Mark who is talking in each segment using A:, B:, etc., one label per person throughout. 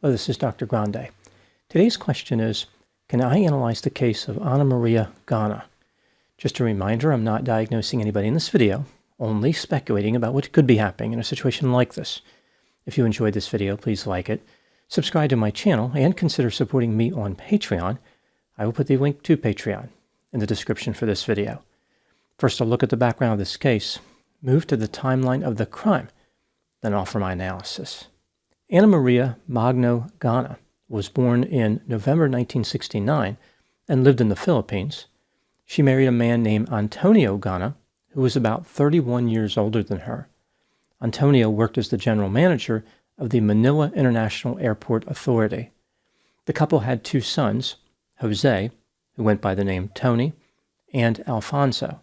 A: Hello, this is Dr. Grande. Today's question is, can I analyze the case of Annamaria Gana? Just a reminder, I'm not diagnosing anybody in this video, only speculating about what could be happening in a situation like this. If you enjoyed this video, please like it, subscribe to my channel, and consider supporting me on Patreon. I will put the link to Patreon in the description for this video. First, I'll look at the background of this case, move to the timeline of the crime, then offer my analysis. Annamaria Gana was born in November 1969 and lived in the Philippines. She married a man named Antonio Gana, who was about 31 years older than her. Antonio worked as the general manager of the Manila International Airport Authority. The couple had two sons, Jose, who went by the name Tony, and Alfonso.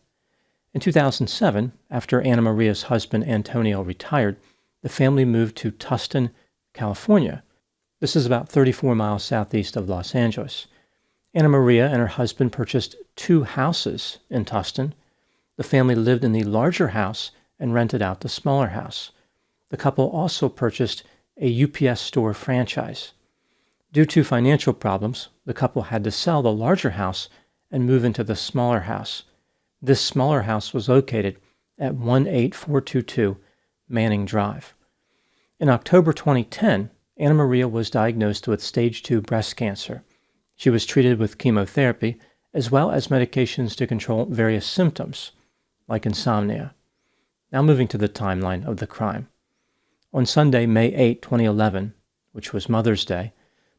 A: In 2007, after Annamaria's husband Antonio retired, the family moved to Tustin, California. This is about 34 miles southeast of Los Angeles. Annamaria and her husband purchased two houses in Tustin. The family lived in the larger house and rented out the smaller house. The couple also purchased a UPS store franchise. Due to financial problems, the couple had to sell the larger house and move into the smaller house. This smaller house was located at 18422 Manning Drive. In October 2010, Annamaria was diagnosed with stage 2 breast cancer. She was treated with chemotherapy as well as medications to control various symptoms, like insomnia. Now moving to the timeline of the crime. On Sunday, May 8, 2011, which was Mother's Day,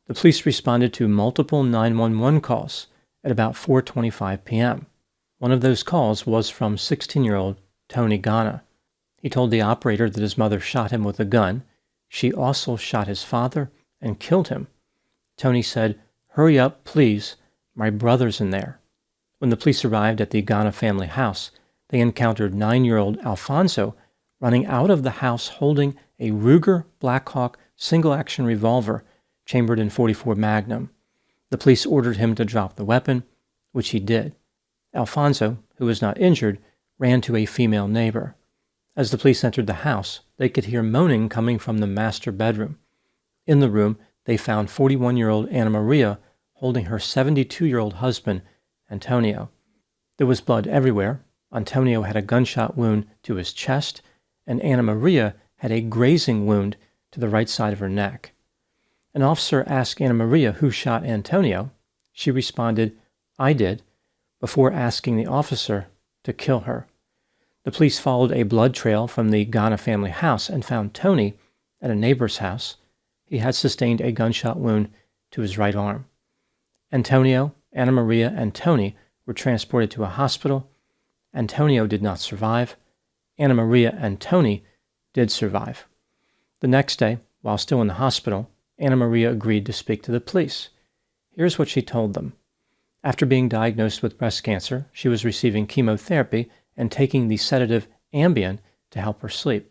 A: the police responded to multiple 911 calls at about 4:25 p.m. One of those calls was from 16-year-old Tony Gana. He told the operator that his mother shot him with a gun. She also shot his father and killed him. Tony said, "Hurry up, please. My brother's in there." When the police arrived at the Gana family house, they encountered 9-year-old Alfonso running out of the house holding a Ruger Blackhawk single-action revolver chambered in .44 Magnum. The police ordered him to drop the weapon, which he did. Alfonso, who was not injured, ran to a female neighbor. As the police entered the house, they could hear moaning coming from the master bedroom. In the room, they found 41-year-old Annamaria holding her 72-year-old husband, Antonio. There was blood everywhere. Antonio had a gunshot wound to his chest, and Annamaria had a grazing wound to the right side of her neck. An officer asked Annamaria who shot Antonio. She responded, "I did," before asking the officer to kill her. The police followed a blood trail from the Gana family house and found Tony at a neighbor's house. He had sustained a gunshot wound to his right arm. Antonio, Annamaria, and Tony were transported to a hospital. Antonio did not survive. Annamaria and Tony did survive. The next day, while still in the hospital, Annamaria agreed to speak to the police. Here's what she told them. After being diagnosed with breast cancer, she was receiving chemotherapy and taking the sedative Ambien to help her sleep.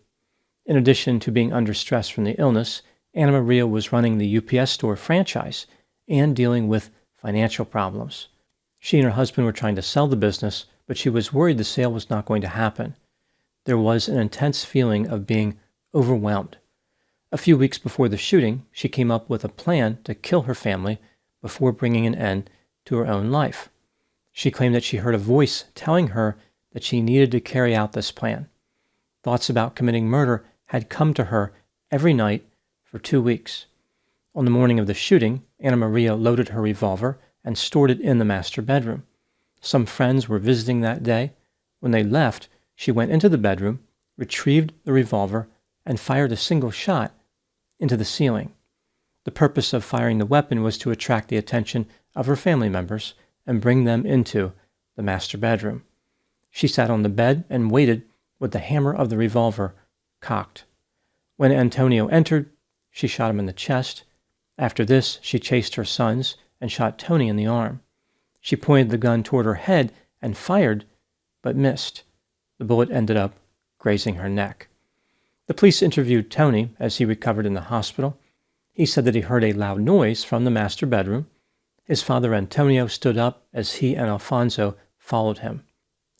A: In addition to being under stress from the illness, Annamaria was running the UPS store franchise and dealing with financial problems. She and her husband were trying to sell the business, but she was worried the sale was not going to happen. There was an intense feeling of being overwhelmed. A few weeks before the shooting, she came up with a plan to kill her family before bringing an end to her own life. She claimed that she heard a voice telling her that she needed to carry out this plan. Thoughts about committing murder had come to her every night for 2 weeks. On the morning of the shooting, Annamaria loaded her revolver and stored it in the master bedroom. Some friends were visiting that day. When they left, she went into the bedroom, retrieved the revolver, and fired a single shot into the ceiling. The purpose of firing the weapon was to attract the attention of her family members and bring them into the master bedroom. She sat on the bed and waited with the hammer of the revolver cocked. When Antonio entered, she shot him in the chest. After this, she chased her sons and shot Tony in the arm. She pointed the gun toward her head and fired, but missed. The bullet ended up grazing her neck. The police interviewed Tony as he recovered in the hospital. He said that he heard a loud noise from the master bedroom. His father Antonio stood up as he and Alfonso followed him.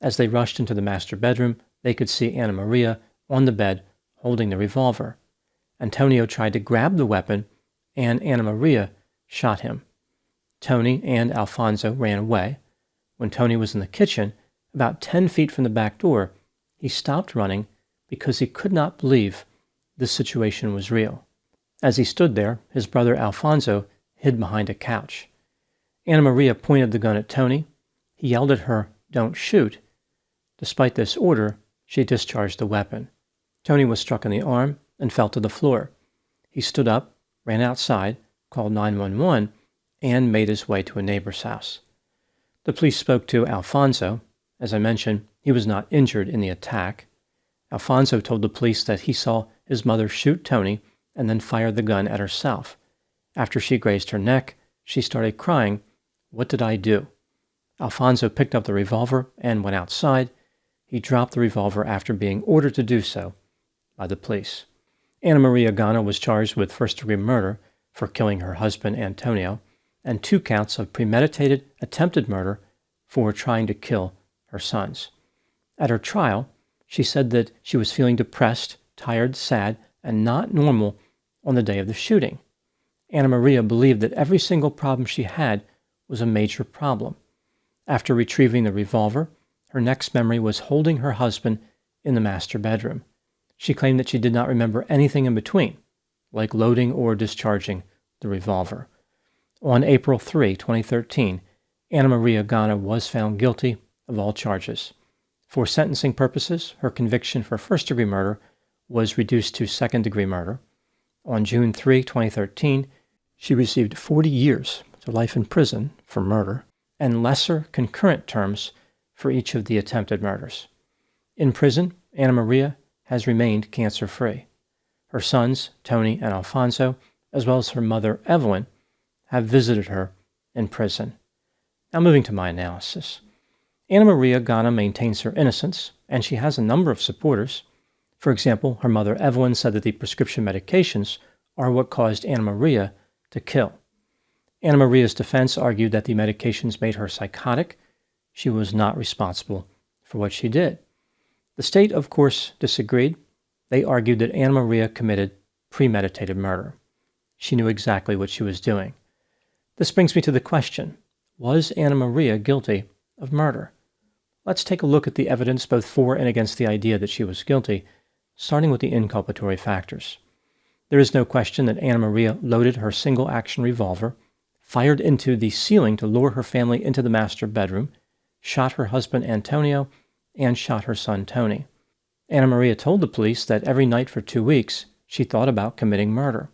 A: As they rushed into the master bedroom, they could see Annamaria on the bed holding the revolver. Antonio tried to grab the weapon and Annamaria shot him. Tony and Alfonso ran away. When Tony was in the kitchen, about 10 feet from the back door, he stopped running because he could not believe this situation was real. As he stood there, his brother Alfonso hid behind a couch. Annamaria pointed the gun at Tony. He yelled at her, "Don't shoot." Despite this order, she discharged the weapon. Tony was struck in the arm and fell to the floor. He stood up, ran outside, called 911, and made his way to a neighbor's house. The police spoke to Alfonso. As I mentioned, he was not injured in the attack. Alfonso told the police that he saw his mother shoot Tony and then fired the gun at herself. After she grazed her neck, she started crying, "What did I do?" Alfonso picked up the revolver and went outside. He dropped the revolver after being ordered to do so by the police. Annamaria Gana was charged with first-degree murder for killing her husband Antonio and 2 counts of premeditated attempted murder for trying to kill her sons. At her trial, she said that she was feeling depressed, tired, sad, and not normal on the day of the shooting. Annamaria believed that every single problem she had was a major problem. After retrieving the revolver, her next memory was holding her husband in the master bedroom. She claimed that she did not remember anything in between, like loading or discharging the revolver. On April 3, 2013, Annamaria Gana was found guilty of all charges. For sentencing purposes, her conviction for first-degree murder was reduced to second-degree murder. On June 3, 2013, she received 40 years to life in prison for murder and lesser concurrent terms for each of the attempted murders. In prison, Annamaria has remained cancer-free. Her sons, Tony and Alfonso, as well as her mother, Evelyn, have visited her in prison. Now moving to my analysis. Annamaria Gana maintains her innocence, and she has a number of supporters. For example, her mother, Evelyn, said that the prescription medications are what caused Annamaria to kill. Annamaria's defense argued that the medications made her psychotic. She was not responsible for what she did. The state, of course, disagreed. They argued that Annamaria committed premeditated murder. She knew exactly what she was doing. This brings me to the question, was Annamaria guilty of murder? Let's take a look at the evidence both for and against the idea that she was guilty, starting with the inculpatory factors. There is no question that Annamaria loaded her single-action revolver, fired into the ceiling to lure her family into the master bedroom, shot her husband Antonio, and shot her son Tony. Annamaria told the police that every night for 2 weeks she thought about committing murder.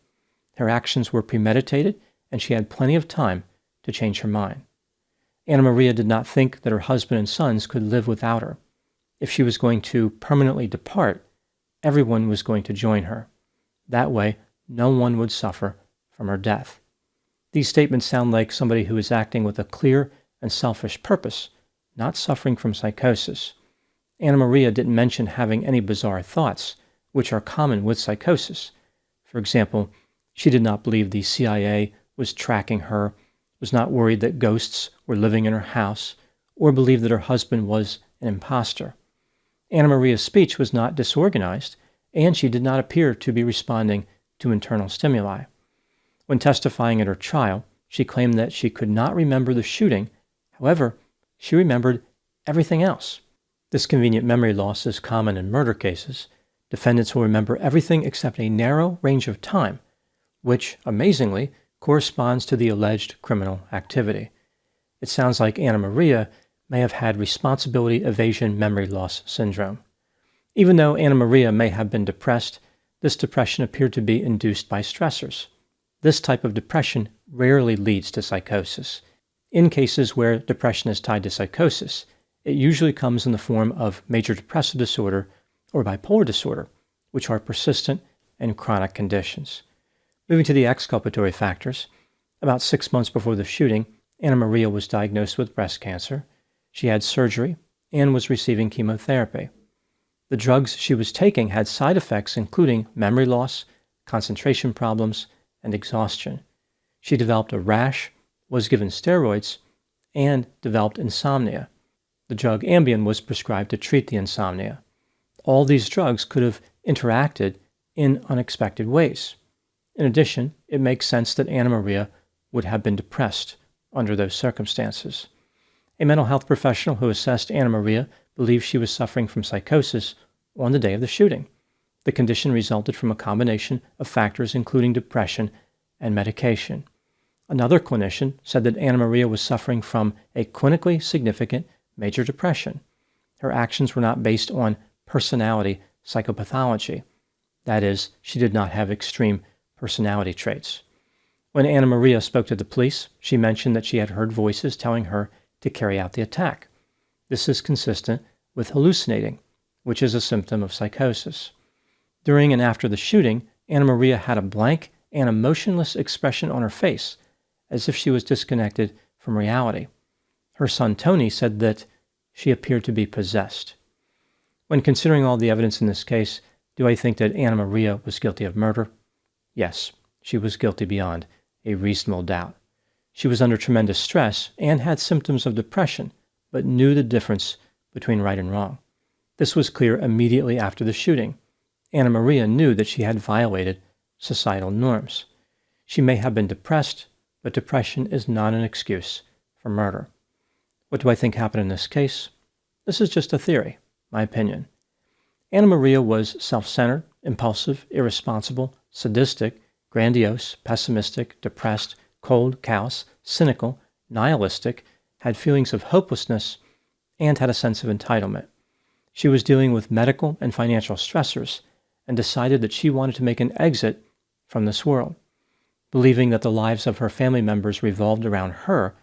A: Her actions were premeditated, and she had plenty of time to change her mind. Annamaria did not think that her husband and sons could live without her. If she was going to permanently depart, everyone was going to join her. That way, no one would suffer from her death. These statements sound like somebody who is acting with a clear and selfish purpose, not suffering from psychosis. Annamaria didn't mention having any bizarre thoughts, which are common with psychosis. For example, she did not believe the CIA was tracking her, was not worried that ghosts were living in her house, or believed that her husband was an imposter. Annamaria's speech was not disorganized, and she did not appear to be responding to internal stimuli. When testifying at her trial, she claimed that she could not remember the shooting. However, she remembered everything else. This convenient memory loss is common in murder cases. Defendants will remember everything except a narrow range of time, which, amazingly, corresponds to the alleged criminal activity. It sounds like Annamaria may have had responsibility evasion memory loss syndrome. Even though Annamaria may have been depressed, this depression appeared to be induced by stressors. This type of depression rarely leads to psychosis. In cases where depression is tied to psychosis, it usually comes in the form of major depressive disorder or bipolar disorder, which are persistent and chronic conditions. Moving to the exculpatory factors, about 6 months before the shooting, Annamaria was diagnosed with breast cancer. She had surgery and was receiving chemotherapy. The drugs she was taking had side effects including memory loss, concentration problems, and exhaustion. She developed a rash, was given steroids, and developed insomnia. The drug Ambien was prescribed to treat the insomnia. All these drugs could have interacted in unexpected ways. In addition, it makes sense that Annamaria would have been depressed under those circumstances. A mental health professional who assessed Annamaria believes she was suffering from psychosis on the day of the shooting. The condition resulted from a combination of factors including depression and medication. Another clinician said that Annamaria was suffering from a clinically significant major depression. Her actions were not based on personality psychopathology. That is, she did not have extreme personality traits. When Annamaria spoke to the police, she mentioned that she had heard voices telling her to carry out the attack. This is consistent with hallucinating, which is a symptom of psychosis. During and after the shooting, Annamaria had a blank and emotionless expression on her face, as if she was disconnected from reality. Her son Tony said that she appeared to be possessed. When considering all the evidence in this case, do I think that Annamaria was guilty of murder? Yes, she was guilty beyond a reasonable doubt. She was under tremendous stress and had symptoms of depression, but knew the difference between right and wrong. This was clear immediately after the shooting. Annamaria knew that she had violated societal norms. She may have been depressed, but depression is not an excuse for murder. What do I think happened in this case? This is just a theory, my opinion. Annamaria was self-centered, impulsive, irresponsible, sadistic, grandiose, pessimistic, depressed, cold, callous, cynical, nihilistic, had feelings of hopelessness, and had a sense of entitlement. She was dealing with medical and financial stressors and decided that she wanted to make an exit from this world. Believing that the lives of her family members revolved around her,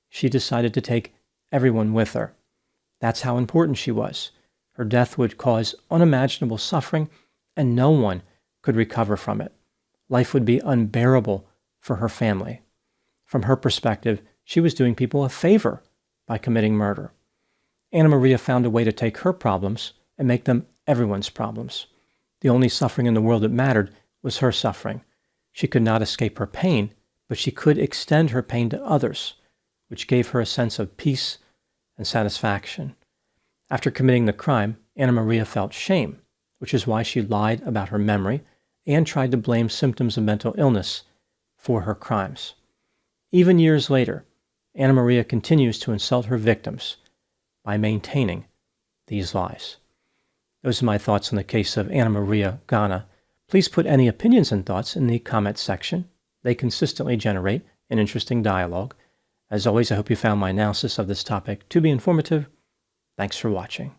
A: she decided to take everyone with her. That's how important she was. Her death would cause unimaginable suffering, and no one could recover from it. Life would be unbearable for her family. From her perspective, she was doing people a favor by committing murder. Annamaria found a way to take her problems and make them everyone's problems. The only suffering in the world that mattered was her suffering. She could not escape her pain, but she could extend her pain to others, which gave her a sense of peace and satisfaction. After committing the crime, Annamaria felt shame, which is why she lied about her memory and tried to blame symptoms of mental illness for her crimes. Even years later, Annamaria continues to insult her victims by maintaining these lies. Those are my thoughts on the case of Annamaria Gana. Please put any opinions and thoughts in the comments section. They consistently generate an interesting dialogue. As always, I hope you found my analysis of this topic to be informative. Thanks for watching.